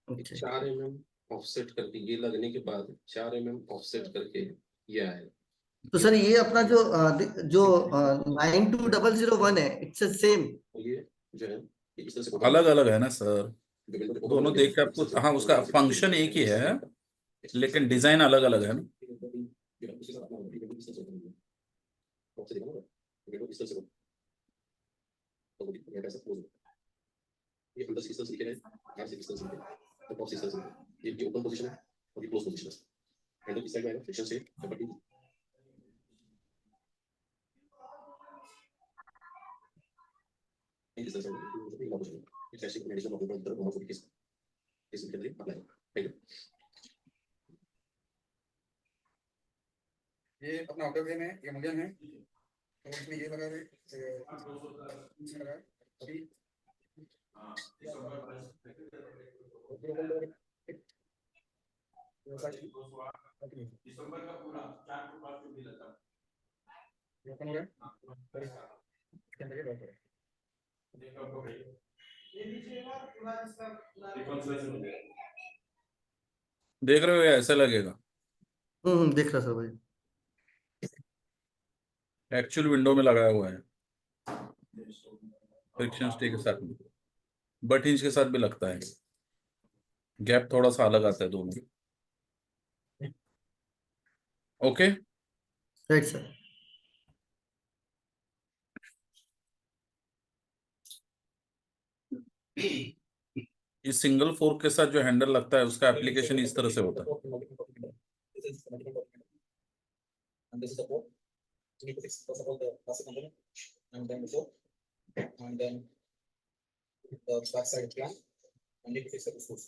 [SPEAKER 6] Okay.
[SPEAKER 7] 4 mm offset करके ये लगने के बाद 4 mm ऑफसेट करके ये आएगा।
[SPEAKER 6] तो सर ये अपना जो जो 92001 है, इट्स सेम।
[SPEAKER 7] ये जो है ये इस तरह से
[SPEAKER 1] अलग अलग है ना सर,
[SPEAKER 7] दोनों
[SPEAKER 1] दोनों देख के आपको, हाँ उसका फंक्शन एक ही है लेकिन डिजाइन अलग अलग है ना।
[SPEAKER 7] ये अंदर से इस तरह से दिखेगा, बाहर से इस तरह से दिखेगा, तो टॉप से इस तरह से दिखेगा। ये ओपन पोजीशन है और ये क्लोज पोजीशन है। हैंडल इस साइड में आएगा, फ्रिक्शन से कपटी इस तरह से ये लॉक हो जाएगा। इस ऐसे कंडीशन में ऊपर तरफ होमोफोबिक इस के लिए अप्लाई। Thank you.
[SPEAKER 8] ये अपना आउटर वे में ये मुगल है, तो इसमें ये लगा है, इसमें लगा है अभी ओपन हो गया। इसके अंदर ये लॉक है।
[SPEAKER 1] देख रहे हो या ऐसा लगेगा?
[SPEAKER 6] देख रहा सर भाई।
[SPEAKER 1] एक्चुअल विंडो में लगाया हुआ है फ्रिक्शन स्टे के साथ में, बट इंच के साथ भी लगता है। गैप थोड़ा सा अलग आता है दोनों। Okay
[SPEAKER 6] right sir.
[SPEAKER 1] इस सिंगल फोर्क के साथ जो हैंडल लगता है उसका एप्लीकेशन इस तरह से होता है।
[SPEAKER 8] And this is the port. You need to fix first of all the plastic component, and then the fork, and then the back side clamp, and need to fix the screws.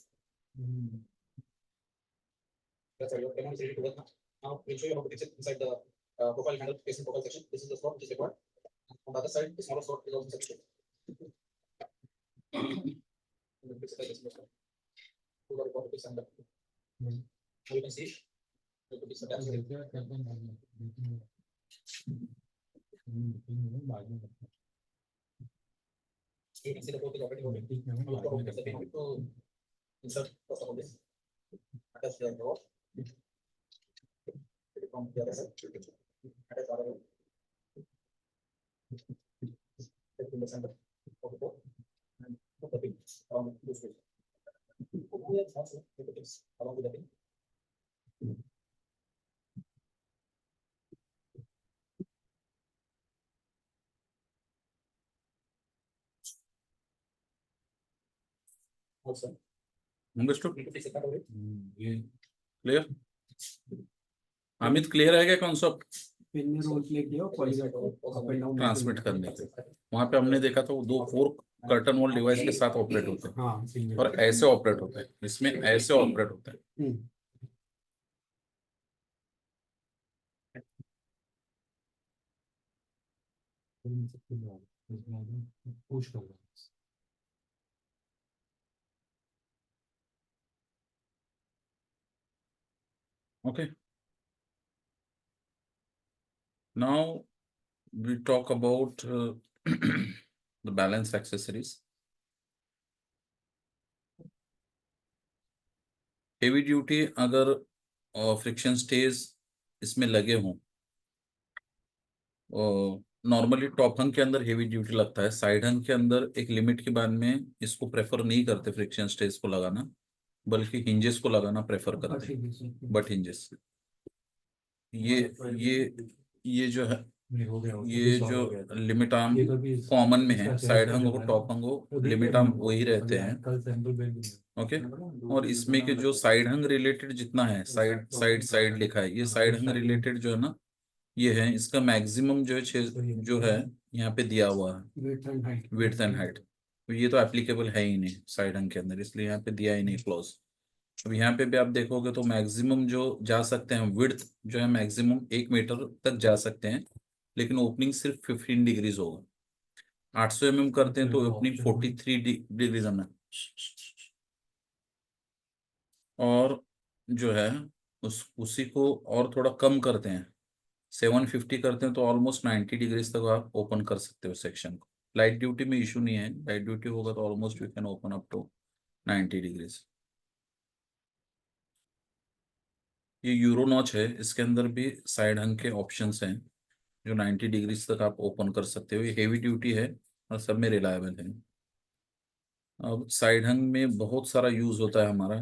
[SPEAKER 8] That's all. Your payment is ready to work now. Now we'll show you how to fix it inside the profile handle facing profile section. This is the slot which is required. And on the other side, the smaller slot is also section. And then fix it like this. You got to fix and now you can see. You can fix the tabs. You can see the fork is already working. Now you have to fix the pin to insert first of all this. Attach the door. From the other side. Attach the other one. Take in the center of the fork and put the pin on this way. Also, put the pins along with the pin. Also,
[SPEAKER 1] understood?
[SPEAKER 8] need to fix the cut away.
[SPEAKER 2] ये
[SPEAKER 1] क्लियर? अमित क्लियर है क्या कॉन्सेप्ट
[SPEAKER 4] पिन ने रोल प्ले किया और पॉलीगेट अप एंड डाउन
[SPEAKER 1] ट्रांसमिट करने के? वहां पे हमने देखा था वो दो फोर्क कर्टन वॉल डिवाइस के साथ ऑपरेट होते हैं
[SPEAKER 4] हाँ सिंगल
[SPEAKER 1] और ऐसे ऑपरेट होते हैं, इसमें ऐसे ऑपरेट होते हैं।
[SPEAKER 2] पुश कर रहा है।
[SPEAKER 1] Okay. Now we talk about the balance accessories. Heavy duty अगर फ्रिक्शन स्टेज इसमें लगे हों, नॉर्मली टॉप हंग के अंदर हेवी ड्यूटी लगता है, साइड हंग के अंदर एक लिमिट के बाद में इसको प्रेफर नहीं करते फ्रिक्शन स्टेज को लगाना, बल्कि हिंजेस को लगाना प्रेफर करते हैं, बट हिंजेस। ये ये जो है,
[SPEAKER 2] हो गया
[SPEAKER 1] ये जो लिमिट आर्म कॉमन में है, साइड हंग हो टॉप हंग हो, लिमिट आर्म वही रहते हैं।
[SPEAKER 2] कल सैंपल भेज
[SPEAKER 1] ओके, और इसमें के जो साइड हंग रिलेटेड जितना है, साइड साइड साइड लिखा है, ये साइड हंग रिलेटेड जो है ना, ये है, इसका मैक्सिमम जो है जो है यहाँ पे दिया हुआ है, विड्थ एंड हाइट। तो ये तो एप्लीकेबल है ही नहीं साइड हंग के अंदर, इसलिए यहाँ पे दिया ही नहीं क्लॉज। अब यहाँ पे भी आप देखोगे तो मैक्सिमम जो जा सकते हैं, विड्थ जो है मैक्सिमम 1 मीटर तक जा सकते हैं, लेकिन ओपनिंग सिर्फ 15 डिग्रीज होगा। 800 mm करते हैं तो ओपनिंग 43 डिग्रीज है, और जो है उसी को और थोड़ा कम करते हैं, 750 करते हैं तो ऑलमोस्ट 90 डिग्रीज तक आप ओपन कर सकते हो सेक्शन को। लाइट ड्यूटी में इशू नहीं है, लाइट ड्यूटी होगा तो almost you can open up to 90 degrees. ये यूरो नॉच है, इसके अंदर भी साइड हंग के ऑप्शंस हैं जो 90 डिग्रीज तक आप ओपन कर सकते हो। ये हेवी ड्यूटी है और सब में रिलायबल है। अब साइड हंग में बहुत सारा यूज होता है हमारा,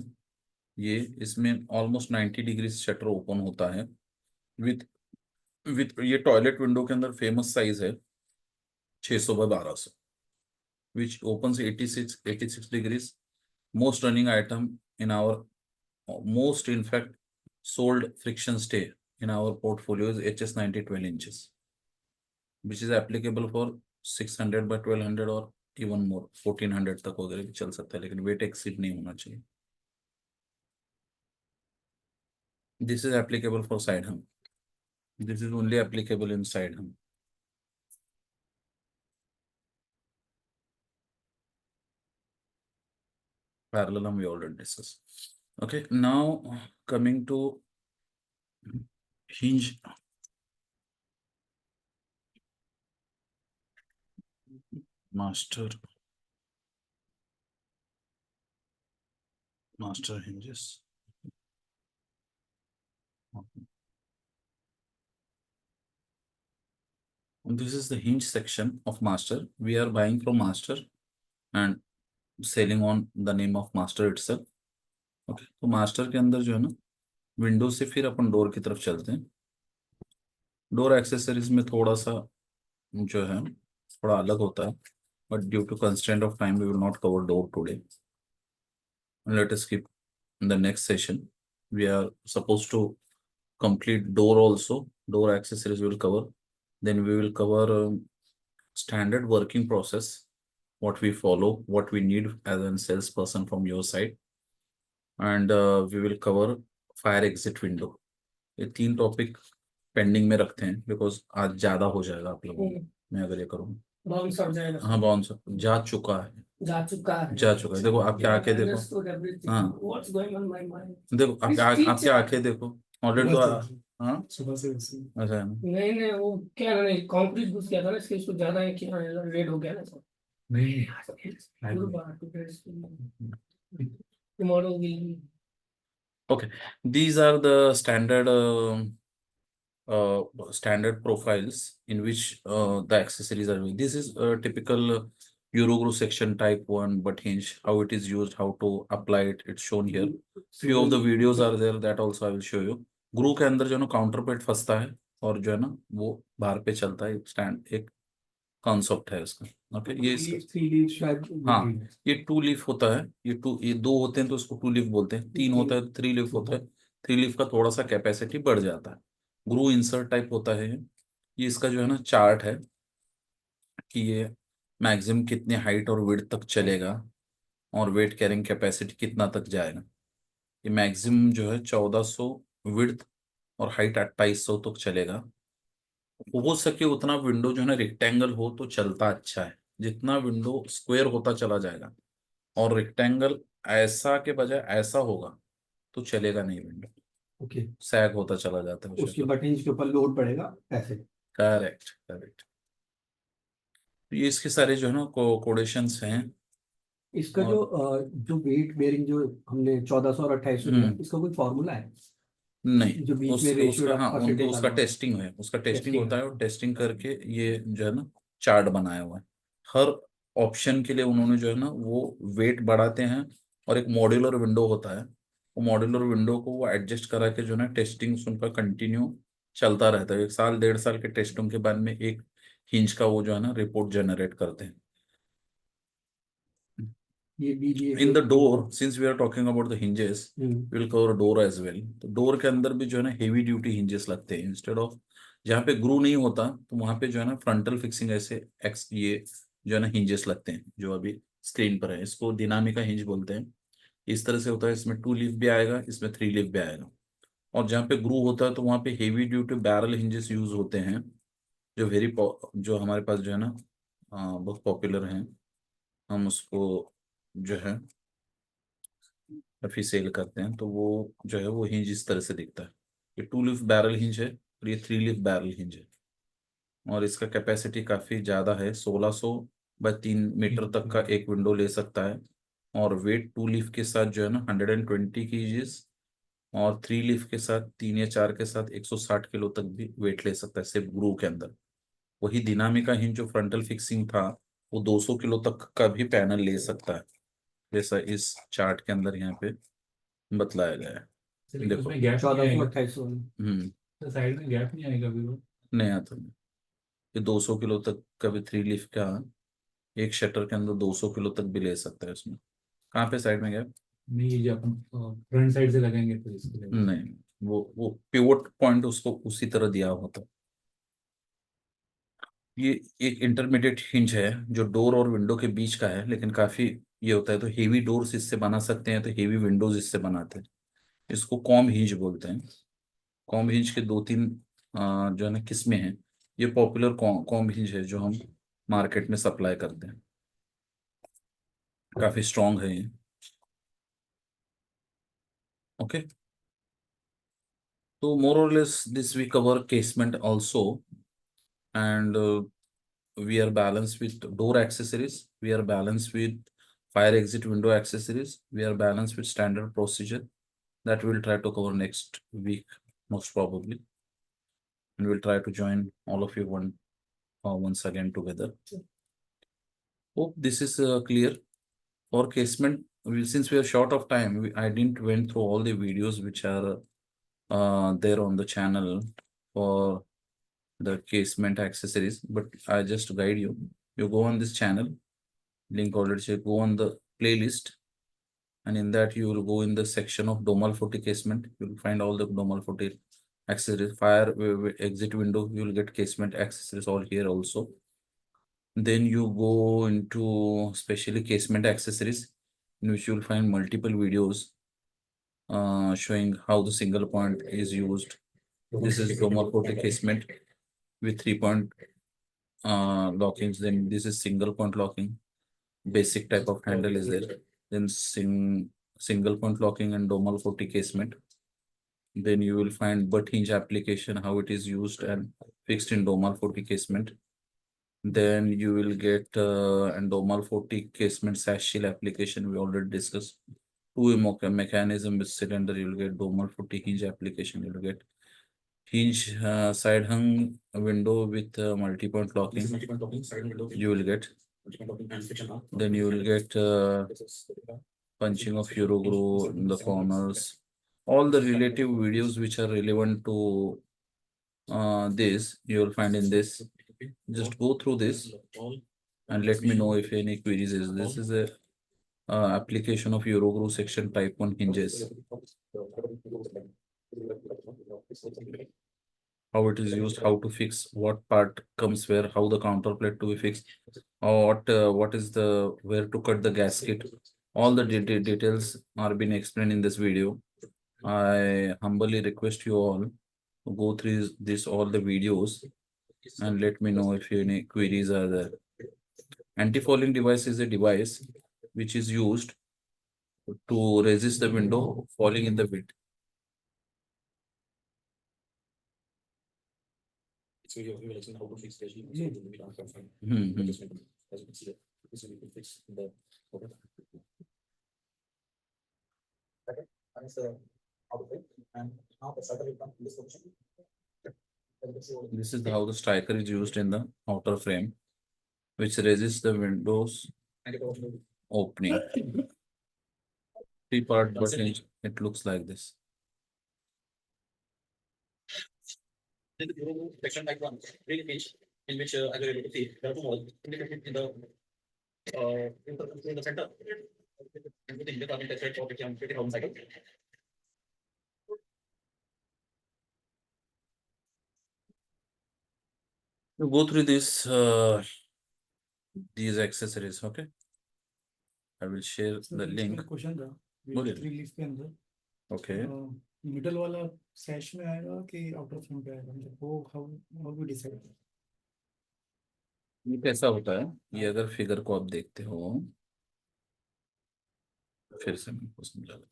[SPEAKER 1] ये इसमें ऑलमोस्ट 90 डिग्रीज शटर ओपन होता है विथ ये टॉयलेट विंडो के अंदर फेमस साइज है 600 bye 1200, which opens 86 degrees. Most running item in our most in fact sold friction stay in our portfolio is HS90 12 inches, which is applicable for 600 by 1200 और even more 1400 तक वगैरह भी चल सकता है, लेकिन वेट एक्सीड नहीं होना चाहिए। This is applicable for side hung. This is only applicable in side hung. Parallel we already discussed. Okay, now coming to hinge. Master hinges. This is the hinge section of master. We are buying from master and selling on the name of master itself. Okay, तो master के अंदर जो है ना, विंडो से फिर अपन डोर की तरफ चलते हैं। डोर एक्सेसरीज में थोड़ा सा जो है थोड़ा अलग होता है, but due to constraint of time we will not cover door today. Let us skip the next session. We are supposed to complete door also. Door accessories we will cover. Then we will cover standard working process, what we follow, what we need as a salesperson from your side, and we will cover fire exit window. ये 3 टॉपिक पेंडिंग में रखते हैं बिकॉज आज ज्यादा हो जाएगा आप लोगों को, मैं अगर ये करूँ।
[SPEAKER 5] बाउंस हो जाएगा।
[SPEAKER 1] हाँ, बाउंस जा चुका है,
[SPEAKER 5] जा चुका है।
[SPEAKER 1] देखो आपके आंखें देखो, हाँ
[SPEAKER 5] What's going on in my mind?
[SPEAKER 1] देखो आपके आंखें देखो ऑलरेडी तो हाँ
[SPEAKER 4] सुबह से वैसे
[SPEAKER 1] ऐसा है ना।
[SPEAKER 5] नहीं वो क्या नहीं कंक्रीट घुस गया था ना, इसके इसको ज्यादा है क्या रेड हो गया ना सब। Tomorrow will
[SPEAKER 1] Okay, these are the standard standard profiles in which the accessories are. This is a typical Eurogru section type 1 butt hinge. How it is used, how to apply it, it's shown here. Few of the videos are there, that also I will show you. ग्रू के अंदर जो है ना काउंटर पेट फंसता है और जो है ना वो बाहर पे चलता है, स्टैंड एक कॉन्सेप्ट है इसका। ओके, ये
[SPEAKER 4] 3 लीव शायद।
[SPEAKER 1] हाँ, ये 2 लीफ होता है, ये 2 होते हैं तो इसको 2 लीफ बोलते हैं, 3 होता है 3 लीफ होता है। 3 लीफ का थोड़ा सा कैपेसिटी बढ़ जाता है। ग्रू इंसर्ट टाइप होता है ये इसका जो है ना चार्ट है कि ये मैक्सिमम कितने हाइट और विड्थ तक चलेगा और वेट कैरिंग कैपेसिटी कितना तक जाएगा। ये मैक्सिमम जो है 1400 विड्थ और हाइट 2800 तक चलेगा। हो सके उतना विंडो जो है ना रेक्टेंगल हो तो चलता अच्छा है, जितना विंडो स्क्वायर होता चला जाएगा और रेक्टेंगल ऐसा के बजाय ऐसा होगा तो चलेगा नहीं विंडो,
[SPEAKER 4] ओके,
[SPEAKER 1] सैग होता चला जाता है
[SPEAKER 4] उसके बटन के ऊपर लोड पड़ेगा ऐसे।
[SPEAKER 1] Correct correct. ये इसके सारे जो है ना कोडेशंस हैं।
[SPEAKER 4] इसका जो वेट बेरिंग जो हमने 1400 और 2800 लिया, इसका कोई फॉर्मूला है
[SPEAKER 1] नहीं,
[SPEAKER 4] जो बीच में रेशियो
[SPEAKER 1] उसका हाँ उनका उसका
[SPEAKER 4] निकालना?
[SPEAKER 1] टेस्टिंग है, उसका टेस्टिंग
[SPEAKER 4] Testing
[SPEAKER 1] होता है और टेस्टिंग करके ये जो है ना चार्ट बनाया हुआ है। हर ऑप्शन के लिए उन्होंने जो है ना वो वेट बढ़ाते हैं और एक मॉड्यूलर विंडो होता है, वो मॉड्यूलर विंडो को वो एडजस्ट करा के जो है ना टेस्टिंग उनका कंटिन्यू चलता रहता है। 1 साल 1.5 साल के टेस्टिंग के बाद में एक हिंज का वो जो है ना रिपोर्ट जनरेट करते हैं।
[SPEAKER 4] ये BBA
[SPEAKER 1] in the door, since we are talking about the hinges, will cover door edge as. Well door के अंदर भी जो है ना हेवी ड्यूटी हिंजेस लगते हैं। इंस्टेड ऑफ जहाँ पे ग्रू नहीं होता तो वहां पे जो है ना फ्रंटल फिक्सिंग ऐसे एक्स ये जो है ना हिंजेस लगते हैं, जो अभी स्क्रीन पर है। इसको दिनामिका हिंज बोलते हैं। इस तरह से होता है, इसमें 2 लीफ भी आएगा, इसमें 3 लीफ भी आएगा। और जहाँ पे ग्रू होता है तो वहाँ पे heavy duty barrel hinges use होते हैं, जो जो हमारे पास जो है ना बहुत पॉपुलर हैं। हम उसको जो है काफी सेल करते हैं। तो वो जो है वो हिंज इस तरह से दिखता है। ये 2 लीफ बैरल हिंज है और ये 3 लीफ बैरल हिंज है। और इसका कैपेसिटी काफी ज्यादा है, 1600 बाय 3 मीटर तक का एक विंडो ले सकता है। और वेट 2 लीफ के साथ जो है ना 120 kgs, और 3 लीफ के साथ 3 या 4 के साथ 160 किलो तक भी वेट ले सकता है सिर्फ ग्रू के अंदर। वही दिनामिका हिंज जो फ्रंटल फिक्सिंग था वो 200 किलो तक का भी पैनल ले सकता है, जैसा इस चार्ट के अंदर यहाँ पे बतलाया गया है।
[SPEAKER 2] लेकिन
[SPEAKER 1] देखो।
[SPEAKER 2] उसमें गैप नहीं
[SPEAKER 4] 1400
[SPEAKER 2] आएगा,
[SPEAKER 4] 2800
[SPEAKER 2] तो साइड में गैप नहीं आएगा फिर वो?
[SPEAKER 1] नहीं आता नहीं। ये 200 किलो तक का भी 3 लीफ का एक शटर के अंदर 200 किलो तक भी ले सकता है उसमें। कहाँ पे साइड में गया?
[SPEAKER 2] नहीं, ये जो अपन फ्रंट साइड से लगाएंगे तो इसके लिए
[SPEAKER 1] नहीं, वो पिवोट पॉइंट उसको उसी तरह दिया होता है। ये एक इंटरमीडिएट हिंज है जो डोर और विंडो के बीच का है, लेकिन काफी ये होता है। तो हेवी डोर्स इससे बना सकते हैं, तो हेवी विंडोज इससे बनाते हैं। इसको कॉम हिंज बोलते हैं। कॉम हिंज के 2-3 जो है ना किस्में हैं। ये पॉपुलर कॉम हिंज है जो हम मार्केट में सप्लाई करते हैं, काफी स्ट्रॉन्ग है ये। ओके, तो more or less this we cover casement also, and we are balanced with door accessories, we are balanced with fire exit window accessories, we are balanced with standard procedure that we'll try to cover next week most probably, and we'll try to join all of you once again together. Hope this is clear. For casement, since we are short of time, I didn't went through all the videos which are there on the channel for the casement accessories, but I just guide you. You go on this channel, link already said, go on the playlist, and in that you will go in the section of Domal 40 casement. You will find all the Domal 40 accessories. Fire exit window, you will get casement accessories all here also. Then you go into specially casement accessories, in which you will find multiple videos showing how the single point is used. This is Domal 40 casement with 3-point lockings. Then this is single point locking. Basic type of handle is there. Then single point locking and Domal 40 casement. Then you will find butt hinge application, how it is used and fixed in Domal 40 casement. Then you will get and Domal 40 casement sash shield application we already discussed. Two mechanism with cylinder, you will get Domal 40 hinge application, you will get hinge side hung window with multi-point locking. You will get. Then you will get punching of Eurogro in the corners. All the relative videos which are relevant to this, you will find in this. Just go through this and let me know if any queries is. This is a application of Eurogro section type 1 hinges. How it is used, how to fix, what part comes where, how the counter plate to be fixed, or what is the where to cut the gasket. All the details are being explained in this video. I humbly request you all to go through this all the videos and let me know if any queries are there. Anti-fouling device is a device which is used to resist the window falling in the wind.
[SPEAKER 8] So here we will explain how to fix the issue. So we will confirm.
[SPEAKER 1] Hmm.
[SPEAKER 8] As you can see, this will be fixed in the okay. Okay, and so how to fix and now the shutter will come in this position.
[SPEAKER 1] This is how the striker is used in the outer frame, which resists the windows opening. Three-part button, it looks like this.
[SPEAKER 8] Then the section like one real image in which as you are able to see there are two walls indicated in the center. And within the carbon texture of the 20,000 cycle.
[SPEAKER 1] You go through these accessories, okay? I will share the link.
[SPEAKER 9] Question था
[SPEAKER 1] बोलिए।
[SPEAKER 9] थ्री लीफ के अंदर
[SPEAKER 1] Okay.
[SPEAKER 9] मिडल वाला सैश में आएगा कि आउटर फ्रेम पे आएगा मतलब वो हाउ वी डिसाइड
[SPEAKER 1] ये कैसा होता है, ये अगर फिगर को आप देखते हो, फिर से मैं आपको समझा दूं।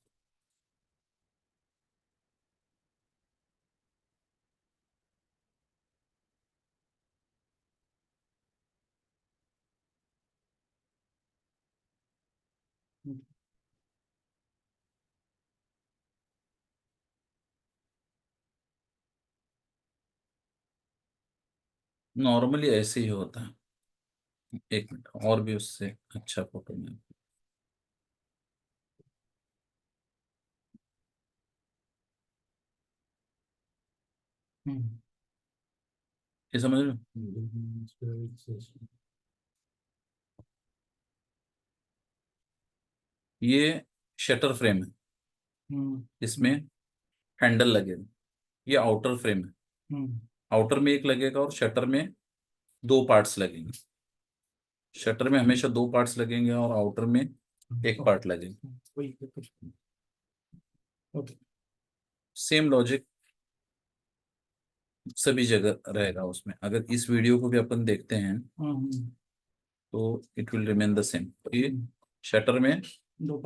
[SPEAKER 1] नॉर्मली ऐसे ही होता है। एक मिनट और भी उससे अच्छा फोटो में ये समझ रहे हो? ये शटर फ्रेम है, इसमें हैंडल लगेगा। ये आउटर फ्रेम है, आउटर में एक लगेगा और शटर में 2 पार्ट्स लगेंगे। शटर में हमेशा 2 पार्ट्स लगेंगे और आउटर में 1 पार्ट लगेगा।
[SPEAKER 9] वही ओके
[SPEAKER 1] सेम लॉजिक सभी जगह रहेगा उसमें। अगर इस वीडियो को भी अपन देखते हैं तो it will remain the same. ये शटर में
[SPEAKER 9] 2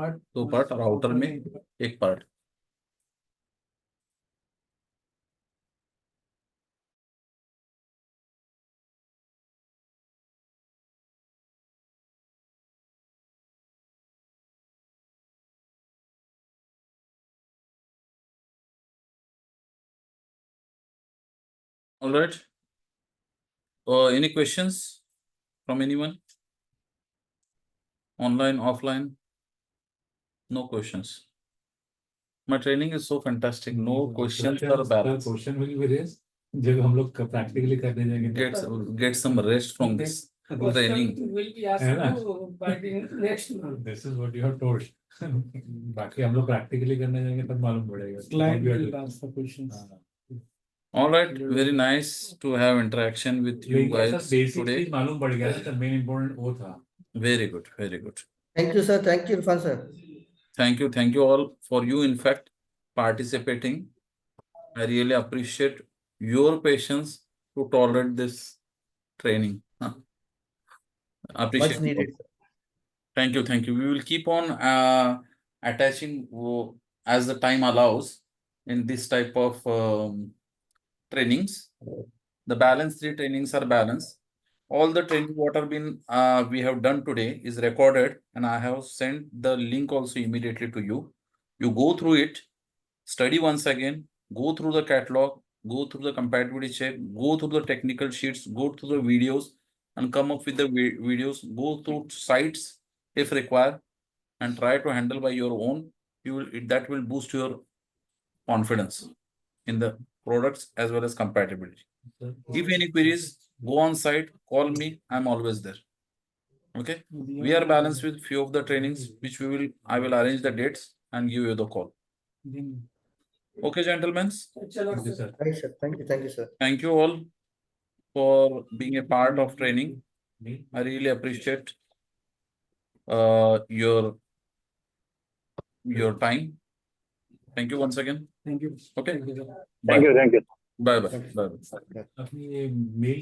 [SPEAKER 9] पार्ट
[SPEAKER 1] और आउटर में 1 part. All right. Any questions from anyone? Online, offline? No questions. My training is so fantastic. No questions are balanced.
[SPEAKER 2] Question will be raised जब हम लोग प्रैक्टिकली करने जाएंगे
[SPEAKER 1] Get some rest from this training.
[SPEAKER 5] will be asked
[SPEAKER 2] है ना?
[SPEAKER 5] you by the next month.
[SPEAKER 2] This is what you have told. बाकी हम लोग प्रैक्टिकली करने जाएंगे तब मालूम पड़ेगा
[SPEAKER 9] client
[SPEAKER 2] What we are
[SPEAKER 9] will
[SPEAKER 2] doing.
[SPEAKER 9] Answer questions
[SPEAKER 1] All right. Very nice to have interaction with you guys
[SPEAKER 2] basic
[SPEAKER 1] today.
[SPEAKER 2] चीज मालूम पड़ गया था मेन इम्पोर्टेंट वो था
[SPEAKER 1] Very good. Very good.
[SPEAKER 6] Thank you, sir. Thank you, Irfan, sir.
[SPEAKER 1] Thank you. Thank you all for you, in fact, participating. I really appreciate your patience to tolerate this training. Appreciate
[SPEAKER 6] Much needed.
[SPEAKER 1] it. Thank you. Thank you. We will keep on attaching as the time allows in this type of trainings. The balance 3 trainings are balanced. All the training what have been we have done today is recorded, and I have sent the link also immediately to you. You go through it, study once again, go through the catalog, go through the compatibility check, go through the technical sheets, go through the videos, and come up with the videos. Go through sites if required, and try to handle by your own. That will boost your confidence in the products as well as compatibility. If any queries, go on site, call me. I'm always there. Okay. We are balanced with few of the trainings, which I will arrange the dates and give you the call. Okay, gentlemen.
[SPEAKER 2] Thank you, sir.
[SPEAKER 6] Right, sir. Thank you. Thank you, sir.
[SPEAKER 1] Thank you all for being a part of training. I really appreciate your time. Thank you once again.
[SPEAKER 9] Thank you
[SPEAKER 1] Okay.
[SPEAKER 9] Thank you
[SPEAKER 1] Bye.
[SPEAKER 10] Thank you.
[SPEAKER 1] Bye bye. Bye bye.
[SPEAKER 2] अपनी ये मेल